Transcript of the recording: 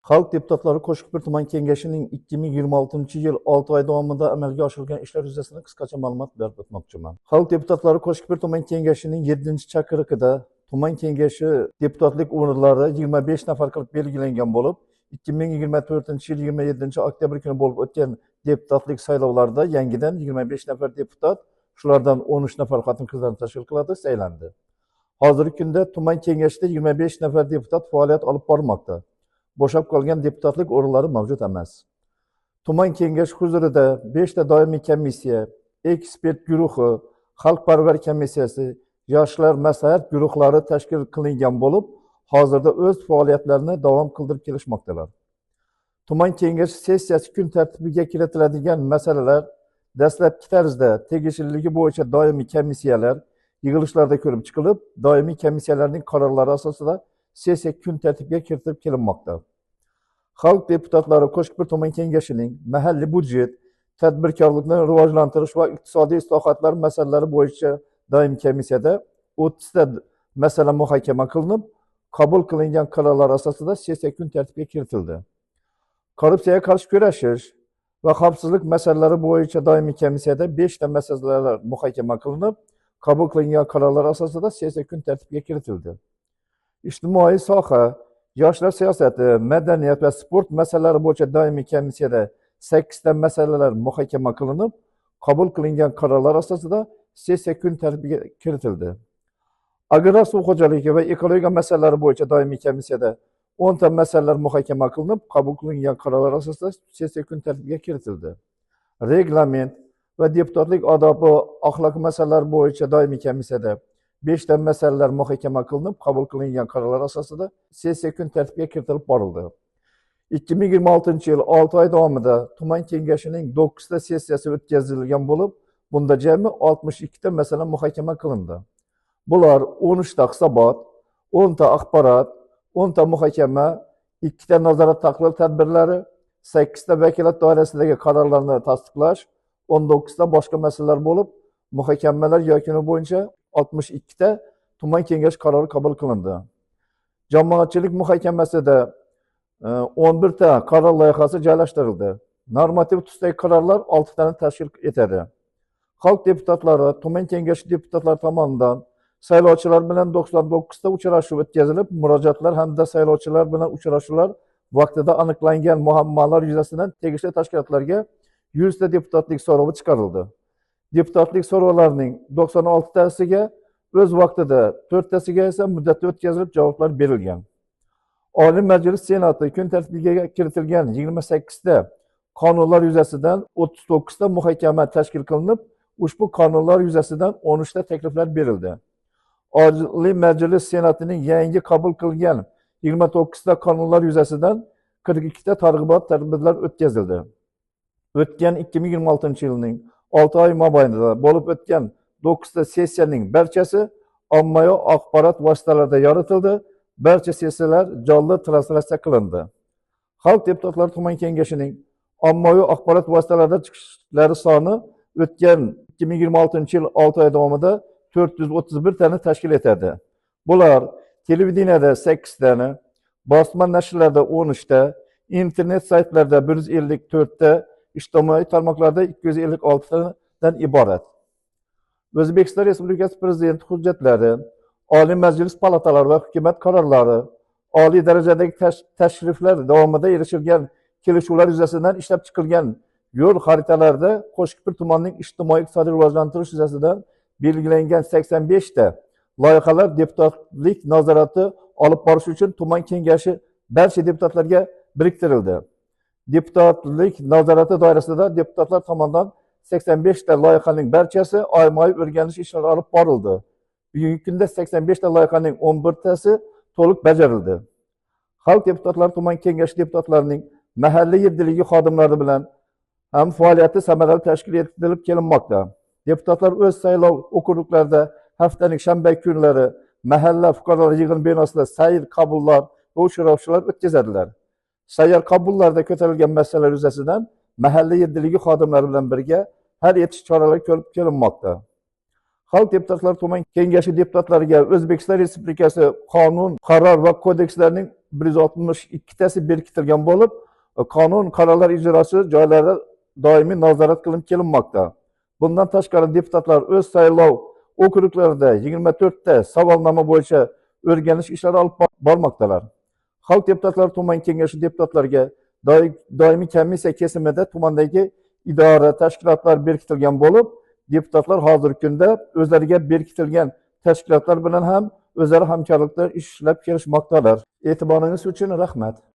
Xalq deputatlari Qo'shiqbir tuman kengashining 2026-yil 6 oy davomida amalga oshirilgan ishlar yuzasidan qisqacha ma'lumot berib o'tmoqchiman. Xalq deputatlari Qo'shiqbir tuman kengashining 7-chaqiriqida tuman kengashi deputatlik o'rinlari 25 nafar qilib belgilangan bo'lib, 2024-yil 27-oktyabr kuni bo'lib o'tgan deputatlik saylovlarida yangidan 25 nafar deputat, shulardan 13 nafar xotin-qizlarni tashkil qiladi, saylandi. Hozirgi kunda tuman kengashida 25 nafar deputat faoliyat olib bormoqda. Bo'shab qolgan deputatlik o'rinlari mavjud emas. Tuman kengash huzurida 5 ta doimiy komissiya, ekspert guruhi, xalqparvar komissiyasi, yoshlar maslahat guruhlari tashkil qilingan bo'lib, hozirda o'z faoliyatlarini davom qildirib kelishmoqdalar. Tuman kengashi sessiyasi kun tartibiga kiritiladigan masalalar dastlabki tarzda tegishiligi bo'yicha doimiy komissiyalar yig'ilishlarda ko'rib chiqilib, doimiy komissiyalarning qarorlari asosida sessiya kun tartibiga kiritib kelinmoqda. Xalq deputatlari Qo'shiqbir tuman kengashining mahalliy budjet, tadbirkorlikni rivojlantirish va iqtisodiy islohotlar masalalari bo'yicha doimiy komissiyada 30 ta masala muhokama qilinib, qabul qilingan qarorlar asosida sessiya kun tartibiga kiritildi. Korrupsiyaga qarshi kurashish va xavfsizlik masalalari bo'yicha doimiy komissiyada 5 ta masalalar muhokama qilinib, qabul qilingan qarorlar asosida sessiya kun tartibiga kiritildi. Ijtimoiy soha, yoshlar siyosati, madaniyat va sport masalalari bo'yicha doimiy komissiyada 8 ta masalalar muhokama qilinib, qabul qilingan qarorlar asosida sessiya kun tartibiga kiritildi. Agrar suv xo'jaligi va ekologiya masalalari bo'yicha doimiy komissiyada 10 ta masalalar muhokama qilinib, qabul qilingan qarorlar asosida sessiya kun tartibiga kiritildi. Reglament va deputatlik odobi axloq masalalari bo'yicha doimiy komissiyada 5 ta masalalar muhokama qilinib, qabul qilingan qarorlar asosida sessiya kun tartibiga kiritilib borildi. 2026-yil 6 oy davomida tuman kengashining 9 ta sessiyasi o'tkazilgan bo'lib, bunda jami 62 ta masala muhokama qilindi. Bular 13 ta hisobot, 10 ta axborot, 10 ta muhokama, 2 ta nazorat tahlil tadbirlari, 8 ta vakolat doirasidagi qarorlarni tasdiqlash, 19 ta boshqa masalalar bo'lib, muhokamalar yakuni bo'yicha 62 ta tuman kengash qarori qabul qilindi. Jamoatchilik muhokamasida 11 ta qaror loyihasi joylashtirildi. Normativ tusdagi qarorlar 6 tani tashkil etadi. Xalq deputatlari tuman kengashi deputatlari tomonidan saylovchilar bilan 99 ta uchrashuv o'tkazilib, murojaatlar hamda saylovchilar bilan uchrashuvlar vaqtida aniqlangan muammolar yuzasidan tegishli tashkilotlarga 100 ta deputatlik so'rovi chiqarildi. Deputatlik so'rovlarining 96 tasiga o'z vaqtida, 4 tasiga esa muddatli o'tkazilib javoblar berilgan. Oliy Majlis Senati kun tartibiga kiritilgan 28 ta qonunlar yuzasidan 39 ta muhokama tashkil qilinib, ushbu qonunlar yuzasidan 13 ta takliflar berildi. Oliy Majlis Senatining yangi qabul qilgan 29 ta qonunlar yuzasidan 42 ta targ'ibot tadbirlar o'tkazildi. O'tgan 2026-yilning 6 oy mobaynida bo'lib o'tgan 9 ta sessiyaning barchasi ommaviy axborot vositalarida yoritildi. Barcha sessiyalar jonli translyatsiya qilindi. Xalq deputatlari tuman kengashining ommaviy axborot vositalarida chiqishlari soni o'tgan 2026-yil 6 oy davomida 431 tani tashkil etadi. Bular televideniyada 8 tani, bosma nashrlarda 13 ta, internet saytlarda 154 ta, ijtimoiy tarmoqlarda 256 tadan iborat. O'zbekiston Respublikasi Prezidenti hujjatlari, Oliy Majlis palatalari va hukumat qarorlari, oliy darajadagi tashriflar davomida erishilgan kelishuvlar yuzasidan ishlab chiqilgan yo'l xaritalarida Qo'shiqbir tumanining ijtimoiy-iqtisodiy rivojlantirish yuzasidan belgilangan 85 ta loyihalar deputatlik nazorati olib borish uchun tuman kengashi barcha deputatlarga biriktirildi. Deputatlik nazorati doirasida deputatlar tomonidan 85 ta loyihaning barchasi oyma-oy o'rganish ishlari olib borildi. Bugungi kunda 85 ta loyihaning 11 tasi to'liq bajarildi. Xalq deputatlari tuman kengashi deputatlarining mahalliy yerdiligi xodimlari bilan ham faoliyati samarali tashkil etilib kelinmoqda. Deputatlar o'z saylov okruglarida haftaning shanba kunlari mahalla fuqarolar yig'in binosida sayr, qabullar va uchrashuvlar o'tkazadilar. Sayyor qabullarda ko'tarilgan masalalar yuzasidan mahalliy yerdiligi xodimlari bilan birga hal etish choralari ko'rib kelinmoqda. Xalq deputatlar tuman kengashi deputatlariga O'zbekiston Respublikasi qonun, qaror va kodekslarning 162tasi berkitilgan bo'lib, qonun, qarorlar ijrosi joylarda doimiy nazorat qilinib kelinmoqda. Bundan tashqari deputatlar o'z saylov okruglarida 24ta savolnoma bo'yicha o'rganish ishlari olib bormoqdalar. Xalq deputatlari tuman kengashi deputatlariga doimiy komissiya kesimida tumandagi idora, tashkilotlar berkitilgan bo'lib, deputatlar hozirgi kunda o'zlariga berkitilgan tashkilotlar bilan ham o'zaro hamkorlikda ishlab kelishmoqdalar. E'tiboringiz uchun rahmat.